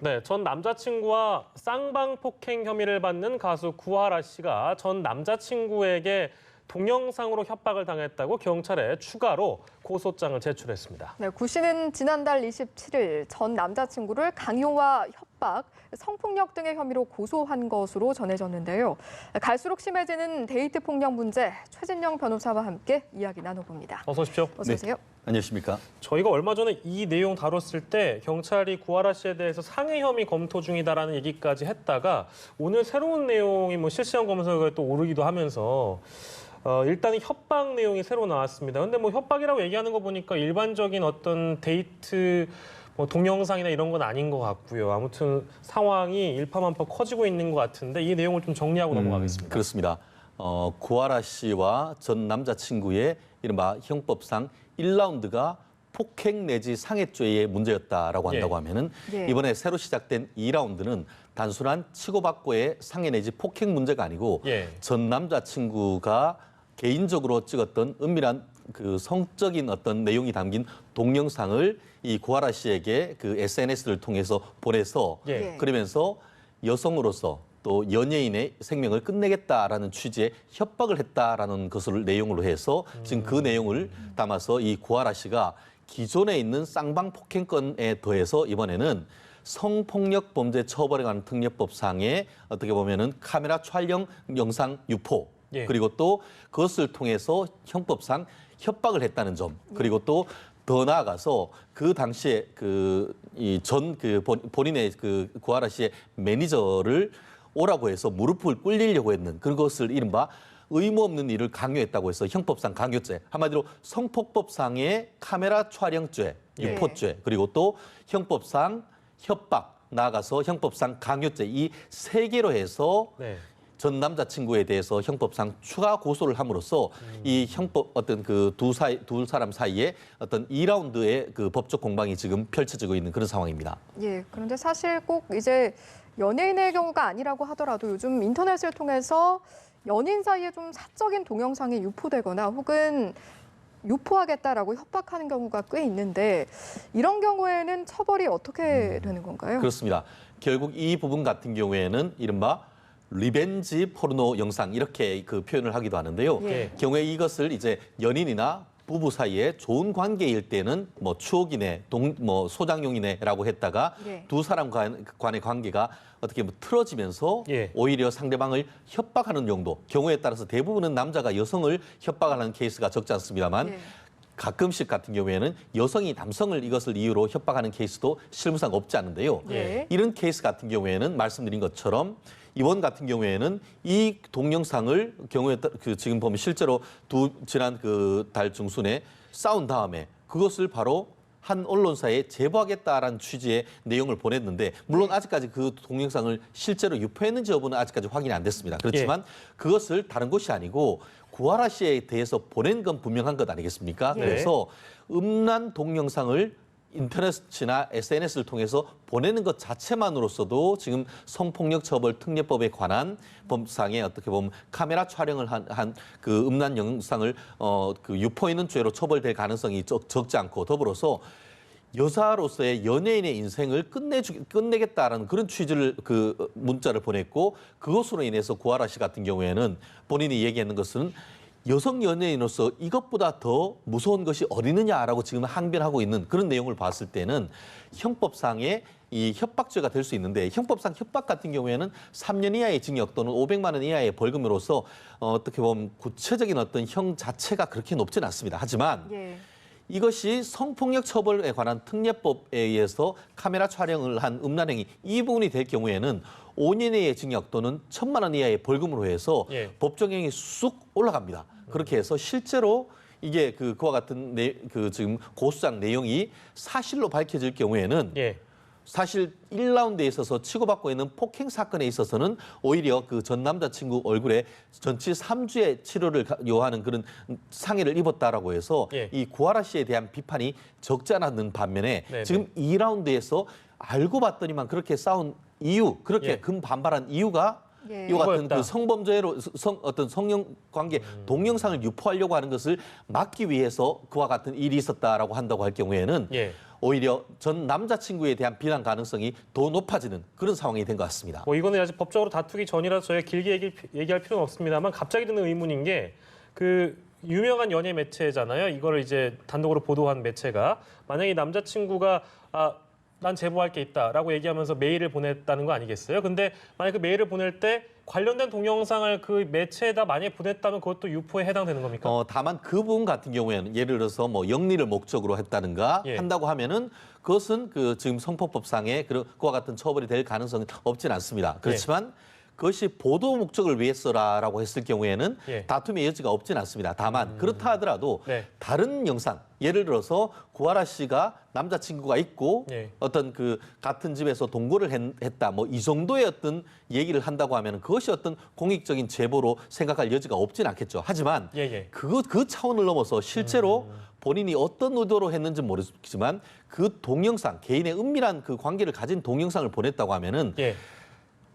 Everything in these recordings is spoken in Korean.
네, 전 남자친구와 쌍방폭행 혐의를 받는 가수 구하라 씨가 전 남자친구에게 동영상으로 협박을 당했다고 경찰에 추가로 고소장을 제출했습니다. 네, 구 씨는 지난달 27일 전 남자친구를 강요와 협박, 성폭력 등의 혐의로 고소한 것으로 전해졌는데요. 갈수록 심해지는 데이트 폭력 문제, 최진영 변호사와 함께 이야기 나눠봅니다. 어서 오십시오. 어서 오세요. 네, 안녕하십니까? 저희가 얼마 전에 이 내용 다뤘을 때 경찰이 구하라 씨에 대해서 상해 혐의 검토 중이다라는 얘기까지 했다가 오늘 새로운 내용이 실시간 검사 결과에 또 오르기도 하면서 일단은 협박 내용이 새로 나왔습니다. 근데 협박이라고 얘기하는 거 보니까 일반적인 어떤 데이트 동영상이나 이런 건 아닌 것 같고요. 아무튼 상황이 일파만파 커지고 있는 것 같은데 이 내용을 좀 정리하고 넘어가겠습니다. 그렇습니다. 구하라 씨와 전 남자친구의 이른바 형법상 1라운드가 폭행 내지 상해죄의 문제였다라고 한다고 하면은 이번에 새로 시작된 2라운드는 단순한 치고받고의 상해 내지 폭행 문제가 아니고 전 남자친구가 개인적으로 찍었던 은밀한 그 성적인 어떤 내용이 담긴 동영상을 이 구하라 씨에게 그 SNS를 통해서 보내서 그러면서 여성으로서 또 연예인의 생명을 끝내겠다라는 취지의 협박을 했다라는 것을 내용으로 해서 지금 그 내용을 담아서 이 구하라 씨가 기존에 있는 쌍방폭행건에 더해서 이번에는 성폭력 범죄 처벌에 관한 특례법상에 어떻게 보면은 카메라 촬영 영상 유포 그리고 또 그것을 통해서 형법상 협박을 했다는 점 그리고 또 더 나아가서 그 당시에 본인의 구하라 씨의 매니저를 오라고 해서 무릎을 꿇리려고 했는 그것을 이른바 의무 없는 일을 강요했다고 해서 형법상 강요죄, 한마디로 성폭법상의 카메라 촬영죄, 유포죄, 그리고 또 형법상 협박, 나아가서 형법상 강요죄 이 세 개로 해서 전 남자친구에 대해서 형법상 추가 고소를 함으로써 이 형법 어떤 두 사람 사이에 어떤 2라운드의 그 법적 공방이 지금 펼쳐지고 있는 그런 상황입니다. 예, 그런데 사실 꼭 이제 연예인의 경우가 아니라고 하더라도 요즘 인터넷을 통해서 연인 사이에 좀 사적인 동영상이 유포되거나 혹은 유포하겠다라고 협박하는 경우가 꽤 있는데 이런 경우에는 처벌이 어떻게 되는 건가요? 그렇습니다. 결국 이 부분 같은 경우에는 이른바 리벤지 포르노 영상 이렇게 그 표현을 하기도 하는데요. 경우에 이것을 이제 연인이나 부부 사이에 좋은 관계일 때는 추억이네, 소장용이네라고 했다가 두 사람 간의 관계가 어떻게 틀어지면서 오히려 상대방을 협박하는 정도. 경우에 따라서 대부분은 남자가 여성을 협박하는 케이스가 적지 않습니다만 가끔씩 같은 경우에는 여성이 남성을 이것을 이유로 협박하는 케이스도 실무상 없지 않은데요. 이런 케이스 같은 경우에는 말씀드린 것처럼 이번 같은 경우에는 이 동영상을 지금 보면 실제로 지난 달 중순에 싸운 다음에 그것을 바로 한 언론사에 제보하겠다라는 취지의 내용을 보냈는데 물론 아직까지 그 동영상을 실제로 유포했는지 여부는 아직까지 확인이 안 됐습니다. 그렇지만 그것을 다른 곳이 아니고 구하라 씨에 대해서 보낸 건 분명한 것 아니겠습니까? 그래서 음란 동영상을 인터넷이나 SNS를 통해서 보내는 것 자체만으로서도 지금 성폭력 처벌 특례법에 관한 법상에 어떻게 보면 카메라 촬영을 한 그 음란 영상을 유포있는 죄로 처벌될 가능성이 적지 않고 더불어서 여자로서의 연예인의 인생을 끝내겠다라는 그런 취지를 문자를 보냈고 그것으로 인해서 구하라 씨 같은 경우에는 본인이 얘기하는 것은 여성 연예인으로서 이것보다 더 무서운 것이 어디느냐라고 지금 항변하고 있는 그런 내용을 봤을 때는 형법상의 이 협박죄가 될 수 있는데 형법상 협박 같은 경우에는 3년 이하의 징역 또는 500만 원 이하의 벌금으로서 어떻게 보면 구체적인 어떤 형 자체가 그렇게 높지는 않습니다. 하지만 이것이 성폭력 처벌에 관한 특례법에 의해서 카메라 촬영을 한 음란행위 이 부분이 될 경우에는 5년 이하의 징역 또는 1,000만 원 이하의 벌금으로 해서 법정형이 쑥 올라갑니다. 그렇게 해서 실제로 이게 그와 같은 지금 고소장 내용이 사실로 밝혀질 경우에는 사실 1라운드에 있어서 치고받고 있는 폭행 사건에 있어서는 오히려 그 전 남자친구 얼굴에 전치 3주의 치료를 요하는 그런 상해를 입었다라고 해서 이 구하라 씨에 대한 비판이 적지 않았는 반면에 지금 2라운드에서 알고 봤더니만 그렇게 싸운 이유, 그렇게 반발한 이유가 이와 같은 그 성범죄로 어떤 성형 관계 동영상을 유포하려고 하는 것을 막기 위해서 그와 같은 일이 있었다라고 한다고 할 경우에는 오히려 전 남자친구에 대한 비난 가능성이 더 높아지는 그런 상황이 된 것 같습니다. 뭐 이거는 아직 법적으로 다투기 전이라서 저희가 길게 얘기할 필요는 없습니다만 갑자기 드는 의문인 게 그 유명한 연예 매체잖아요. 이거를 이제 단독으로 보도한 매체가 만약에 남자친구가 난 제보할 게 있다라고 얘기하면서 메일을 보냈다는 거 아니겠어요? 근데 만약 그 메일을 보낼 때 관련된 동영상을 그 매체에다 만약에 보냈다면 그것도 유포에 해당되는 겁니까? 다만 그 부분 같은 경우에는 예를 들어서 뭐 영리를 목적으로 했다든가 예. 한다고 하면은 그것은 그 지금 성폭법상의 그와 같은 처벌이 될 가능성은 없진 않습니다. 그렇지만 그것이 보도 목적을 위해서라고 했을 경우에는 예. 다툼의 여지가 없진 않습니다. 다만 그렇다 하더라도 네. 다른 영상, 예를 들어서 구하라 씨가 남자친구가 있고 예. 어떤 그 같은 집에서 동거를 했다, 뭐 이 정도의 어떤 얘기를 한다고 하면 그것이 어떤 공익적인 제보로 생각할 여지가 없진 않겠죠. 하지만 그 차원을 넘어서 실제로 본인이 어떤 의도로 했는지 모르겠지만 그 동영상, 개인의 은밀한 그 관계를 가진 동영상을 보냈다고 하면은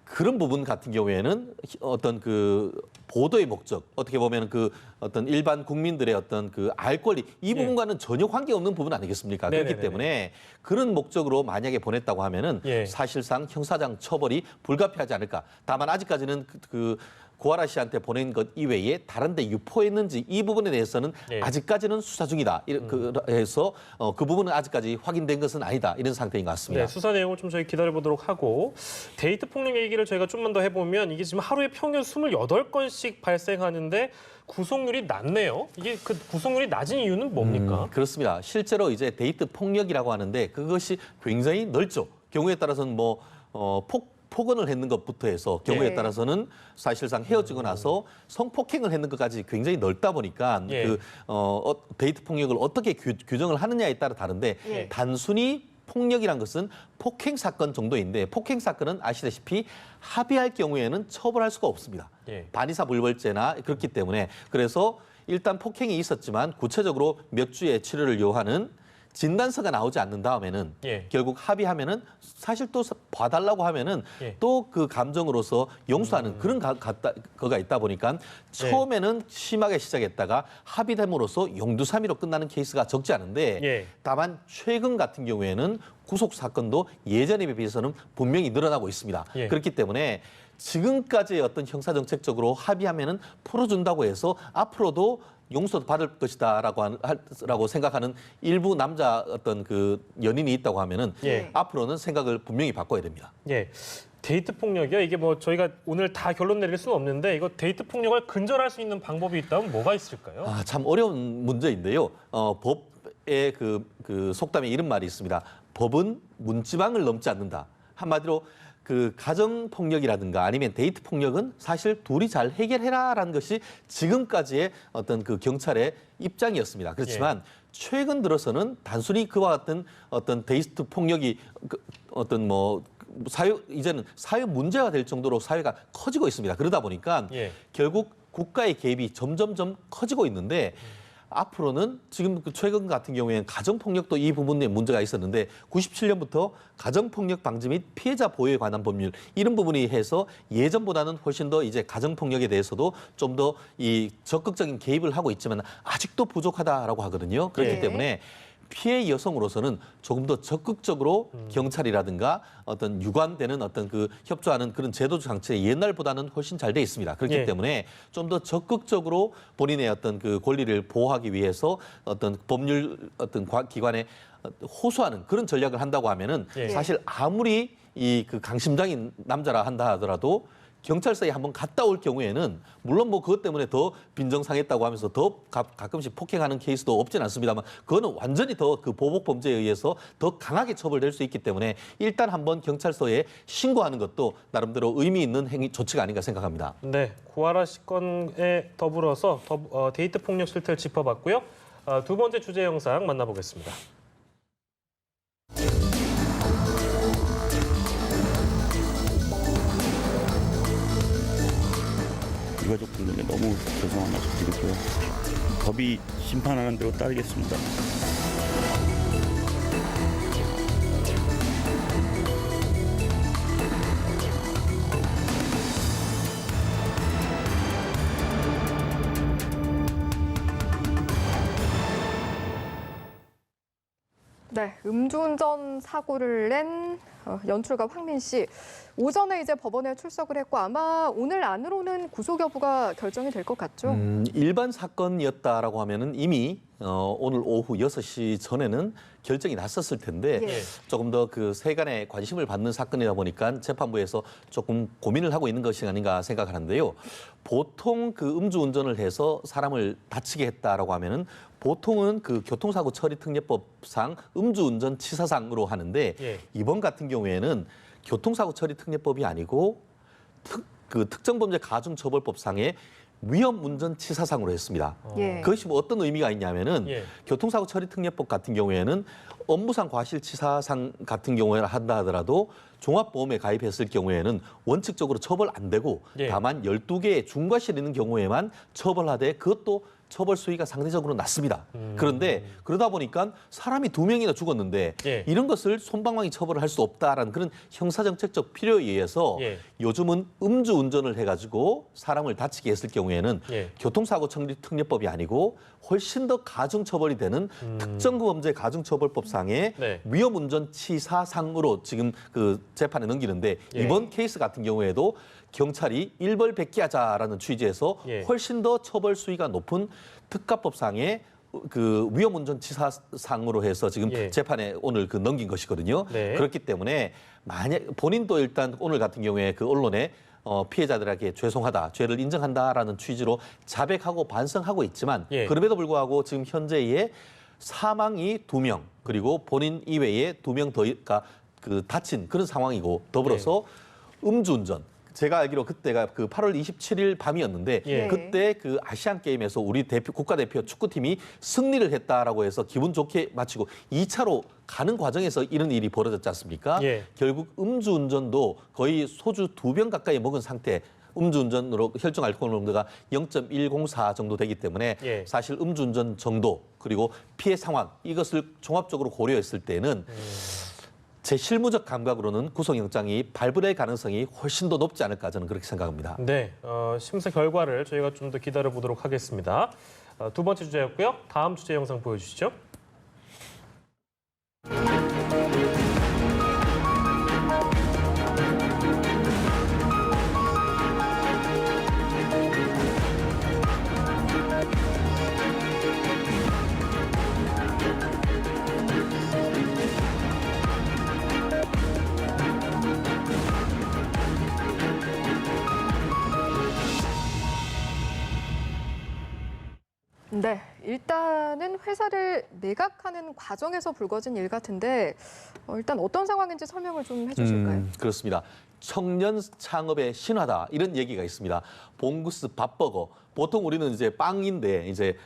그런 부분 같은 경우에는 어떤 그 보도의 목적, 어떻게 보면 그 어떤 일반 국민들의 어떤 그 알 권리, 이 부분과는 전혀 관계없는 부분 아니겠습니까? 네네네네. 그렇기 때문에 그런 목적으로 만약에 보냈다고 하면은 사실상 형사상 처벌이 불가피하지 않을까. 다만 아직까지는 그 구하라 씨한테 보낸 것 이외에 다른 데 유포했는지 이 부분에 대해서는 아직까지는 수사 중이다. 해서 그 부분은 아직까지 확인된 것은 아니다. 이런 상태인 것 같습니다. 네, 수사 내용을 좀 저희 기다려보도록 하고 데이트 폭력 얘기를 저희가 좀만 더 해보면 이게 지금 하루에 평균 28건씩 발생하는데 구속률이 낮네요. 이게 그 구속률이 낮은 이유는 뭡니까? 그렇습니다. 실제로 이제 데이트 폭력이라고 하는데 그것이 굉장히 넓죠. 경우에 따라서는 뭐 폭언을 했는 것부터 해서 경우에 따라서는 사실상 헤어지고 나서 성폭행을 했는 것까지 굉장히 넓다 보니까 데이트 폭력을 어떻게 규정을 하느냐에 따라 다른데 단순히 폭력이란 것은 폭행 사건 정도인데 폭행 사건은 아시다시피 합의할 경우에는 처벌할 수가 없습니다. 반의사불벌죄나 그렇기 때문에 그래서 일단 폭행이 있었지만 구체적으로 몇 주의 치료를 요하는 진단서가 나오지 않는 다음에는 결국 합의하면은 사실 또 봐달라고 하면은 또 그 감정으로서 용서하는 그런 거가 있다 보니까 처음에는 심하게 시작했다가 합의됨으로써 용두사미로 끝나는 케이스가 적지 않은데 다만 최근 같은 경우에는 구속 사건도 예전에 비해서는 분명히 늘어나고 있습니다. 그렇기 때문에 지금까지의 어떤 형사정책적으로 합의하면은 풀어준다고 해서 앞으로도 용서도 받을 것이다라고 생각하는 일부 남자 어떤 그 연인이 있다고 하면은 앞으로는 생각을 분명히 바꿔야 됩니다. 데이트 폭력이요? 이게 뭐 저희가 오늘 다 결론 내릴 수는 없는데 이거 데이트 폭력을 근절할 수 있는 방법이 있다면 뭐가 있을까요? 참 어려운 문제인데요. 법의 그 속담에 이런 말이 있습니다. 법은 문지방을 넘지 않는다. 한마디로 그 가정폭력이라든가 아니면 데이트 폭력은 사실 둘이 잘 해결해라라는 것이 지금까지의 어떤 그 경찰의 입장이었습니다. 그렇지만 최근 들어서는 단순히 그와 같은 어떤 데이트 폭력이 어떤 뭐 이제는 사회 문제가 될 정도로 사회가 커지고 있습니다. 그러다 보니까 결국 국가의 개입이 점점점 커지고 있는데 앞으로는 지금 최근 같은 경우에는 가정폭력도 이 부분에 문제가 있었는데 97년부터 가정폭력 방지 및 피해자 보호에 관한 법률 이런 부분이 해서 예전보다는 훨씬 더 이제 가정폭력에 대해서도 좀 더 이 적극적인 개입을 하고 있지만 아직도 부족하다라고 하거든요. 그렇기 때문에 피해 여성으로서는 조금 더 적극적으로 경찰이라든가 어떤 유관되는 어떤 그 협조하는 그런 제도적 장치에 옛날보다는 훨씬 잘 돼 있습니다. 그렇기 때문에 좀 더 적극적으로 본인의 어떤 그 권리를 보호하기 위해서 어떤 법률 어떤 기관에 호소하는 그런 전략을 한다고 하면은 사실 아무리 이 그 강심장인 남자라 한다 하더라도 경찰서에 한번 갔다 올 경우에는 물론 뭐 그것 때문에 더 빈정상했다고 하면서 더 가끔씩 폭행하는 케이스도 없진 않습니다만 그거는 완전히 더 그 보복 범죄에 의해서 더 강하게 처벌될 수 있기 때문에 일단 한번 경찰서에 신고하는 것도 나름대로 의미 있는 조치가 아닌가 생각합니다. 네, 구하라 씨 건에 더불어서 데이트 폭력 실태를 짚어봤고요. 두 번째 주제 영상 만나보겠습니다. 유가족분들께 너무 죄송한 말씀 드리고요. 법이 심판하는 대로 따르겠습니다. 네, 음주운전 사고를 낸 연출가 황민 씨. 오전에 이제 법원에 출석을 했고 아마 오늘 안으로는 구속 여부가 결정이 될 것 같죠? 일반 사건이었다라고 하면은 이미 오늘 오후 6시 전에는 결정이 났었을 텐데 예. 조금 더 그 세간의 관심을 받는 사건이다 보니까 재판부에서 조금 고민을 하고 있는 것이 아닌가 생각하는데요. 보통 그 음주운전을 해서 사람을 다치게 했다라고 하면은 보통은 그 교통사고 처리 특례법상 음주운전 치사상으로 하는데 예. 이번 같은 경우에는 교통사고 처리 특례법이 아니고 특정범죄 가중처벌법상의 위험운전 치사상으로 했습니다. 예. 그것이 뭐 어떤 의미가 있냐면은 예. 교통사고 처리 특례법 같은 경우에는 업무상 과실치사상 같은 경우에 한다 하더라도 종합보험에 가입했을 경우에는 원칙적으로 처벌 안 되고 예. 다만 12개의 중과실 있는 경우에만 처벌하되 그것도 처벌 수위가 상대적으로 낮습니다. 그런데 그러다 보니까 사람이 2명이나 죽었는데 예. 이런 것을 솜방망이 처벌을 할 수 없다라는 그런 형사정책적 필요에 의해서 예. 요즘은 음주운전을 해가지고 사람을 다치게 했을 경우에는 예. 교통사고 처리 특례법이 아니고 훨씬 더 가중처벌이 되는 특정범죄 가중처벌법상의 네. 위험운전 치사상으로 지금 그 재판에 넘기는데 예. 이번 케이스 같은 경우에도 경찰이 일벌백기하자라는 취지에서 예. 훨씬 더 처벌 수위가 높은 특가법상의 그 위험운전 치사상으로 해서 지금 예. 재판에 오늘 그 넘긴 것이거든요. 네. 그렇기 때문에 만약 본인도 일단 오늘 같은 경우에 그 언론에 피해자들에게 죄송하다, 죄를 인정한다라는 취지로 자백하고 반성하고 있지만 예. 그럼에도 불구하고 지금 현재의 사망이 2명 그리고 본인 이외에 2명 더가 그 다친 그런 상황이고 더불어서 음주운전. 제가 알기로 그때가 그 8월 27일 밤이었는데 예. 그때 그 아시안 게임에서 우리 국가대표 축구팀이 승리를 했다라고 해서 기분 좋게 마치고 2차로 가는 과정에서 이런 일이 벌어졌지 않습니까? 예. 결국 음주운전도 거의 소주 2병 가까이 먹은 상태. 음주운전으로 혈중 알코올 농도가 0.104 정도 되기 때문에 예. 사실 음주운전 정도 그리고 피해 상황 이것을 종합적으로 고려했을 때는 제 실무적 감각으로는 구속영장이 발부될 가능성이 훨씬 더 높지 않을까 저는 그렇게 생각합니다. 네, 심사 결과를 저희가 좀 더 기다려 보도록 하겠습니다. 두 번째 주제였고요. 다음 주제 영상 보여주시죠. 네, 일단은 회사를 매각하는 과정에서 불거진 일 같은데 일단 어떤 상황인지 설명을 좀 해주실까요? 그렇습니다. 청년 창업의 신화다 이런 얘기가 있습니다. 봉구스 밥버거 보통 우리는 이제 빵인데 이제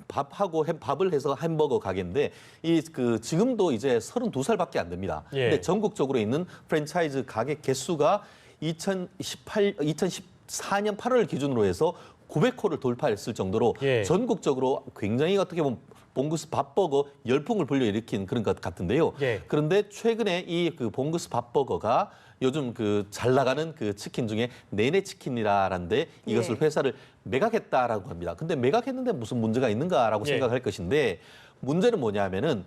밥하고 밥을 해서 햄버거 가게인데 이 그 지금도 이제 32살밖에 안 됩니다. 예. 근데 전국적으로 있는 프랜차이즈 가게 개수가 2014년 8월 기준으로 해서 900호를 돌파했을 정도로 예. 전국적으로 굉장히 어떻게 보면 봉구스 밥버거 열풍을 불러일으킨 그런 것 같은데요. 예. 그런데 최근에 이 그 봉구스 밥버거가 요즘 그 잘 나가는 그 치킨 중에 내내 치킨이라는데 이것을 예. 회사를 매각했다라고 합니다. 근데 매각했는데 무슨 문제가 있는가라고 예. 생각할 것인데 문제는 뭐냐면은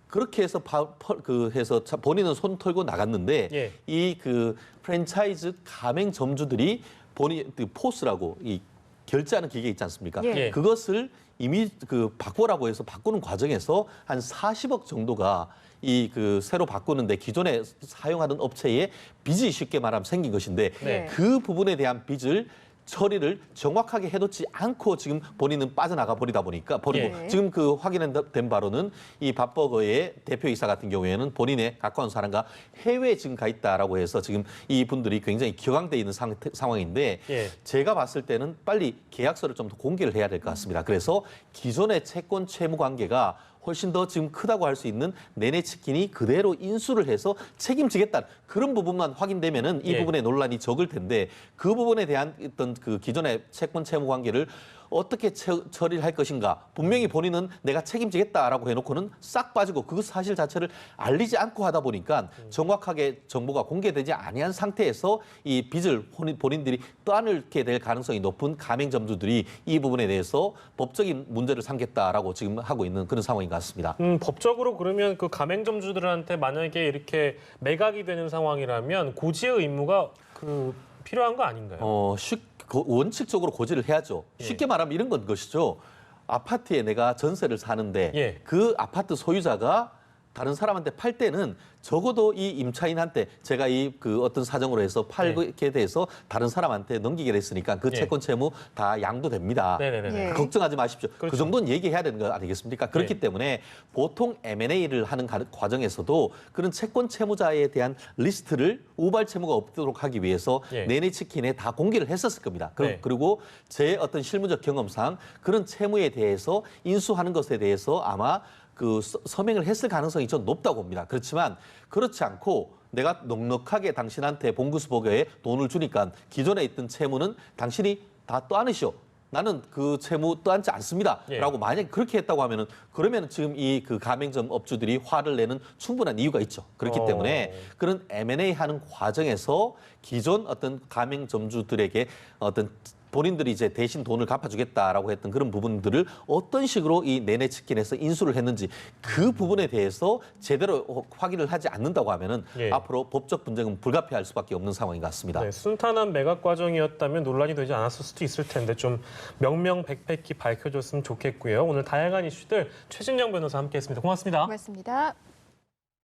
그렇게 해서 해서 본인은 손 털고 나갔는데 예. 이 그 프랜차이즈 가맹점주들이 본인 그 포스라고 이 결제하는 기계 있지 않습니까? 예. 예. 그것을 이미 그 바꾸라고 해서 바꾸는 과정에서 한 40억 정도가 이 그 새로 바꾸는데 기존에 사용하던 업체에 빚이 쉽게 말하면 생긴 것인데 네. 그 부분에 대한 빚을 처리를 정확하게 해놓지 않고 지금 본인은 빠져나가 버리다 보니까 버리고 예. 지금 그 확인된 바로는 이 밥버거의 대표이사 같은 경우에는 본인의 가까운 사람과 해외에 지금 가 있다라고 해서 지금 이 분들이 굉장히 격앙돼 있는 상황인데 예. 제가 봤을 때는 빨리 계약서를 좀 더 공개를 해야 될 것 같습니다. 그래서 기존의 채권 채무 관계가 훨씬 더 지금 크다고 할 수 있는 내내치킨이 그대로 인수를 해서 책임지겠다 그런 부분만 확인되면은 이 예. 부분에 논란이 적을 텐데 그 부분에 대한 어떤 그 기존의 채권 채무 관계를 어떻게 처리를 할 것인가. 분명히 본인은 내가 책임지겠다라고 해놓고는 싹 빠지고 그 사실 자체를 알리지 않고 하다 보니까 정확하게 정보가 공개되지 아니한 상태에서 이 빚을 본인들이 떠안게 될 가능성이 높은 가맹점주들이 이 부분에 대해서 법적인 문제를 삼겠다라고 지금 하고 있는 그런 상황인 것 같습니다. 법적으로 그러면 그 가맹점주들한테 만약에 이렇게 매각이 되는 상황이라면 고지의 의무가 필요한 거 아닌가요? 원칙적으로 고지를 해야죠. 예. 쉽게 말하면 이런 건 것이죠. 아파트에 내가 전세를 사는데 예. 그 아파트 소유자가 다른 사람한테 팔 때는 적어도 이 임차인한테 제가 그 어떤 사정으로 해서 팔게 돼서 다른 사람한테 넘기게 됐으니까 그 예. 채권 채무 다 양도됩니다. 네네네. 예. 걱정하지 마십시오. 그렇죠. 그 정도는 얘기해야 되는 거 아니겠습니까? 그렇기 예. 때문에 보통 M&A를 하는 과정에서도 그런 채권 채무자에 대한 리스트를 우발 채무가 없도록 하기 위해서 예. 내내치킨에 다 공개를 했었을 겁니다. 네. 그리고 제 어떤 실무적 경험상 그런 채무에 대해서 인수하는 것에 대해서 아마 서명을 했을 가능성이 좀 높다고 봅니다. 그렇지만 그렇지 않고 내가 넉넉하게 당신한테 봉구수 보고에 돈을 주니까 기존에 있던 채무는 당신이 다 떠안으시오. 나는 그 채무 떠안지 않습니다. 예. 라고 만약에 그렇게 했다고 하면은 그러면 지금 그 가맹점 업주들이 화를 내는 충분한 이유가 있죠. 그렇기 때문에 그런 M&A 하는 과정에서 기존 어떤 가맹점주들에게 어떤 본인들이 이제 대신 돈을 갚아주겠다라고 했던 그런 부분들을 어떤 식으로 이 내내치킨에서 인수를 했는지 그 부분에 대해서 제대로 확인을 하지 않는다고 하면은 예. 앞으로 법적 분쟁은 불가피할 수밖에 없는 상황인 것 같습니다. 네, 순탄한 매각 과정이었다면 논란이 되지 않았을 수도 있을 텐데 좀 명명백백히 밝혀졌으면 좋겠고요. 오늘 다양한 이슈들 최진영 변호사 함께했습니다. 고맙습니다. 고맙습니다.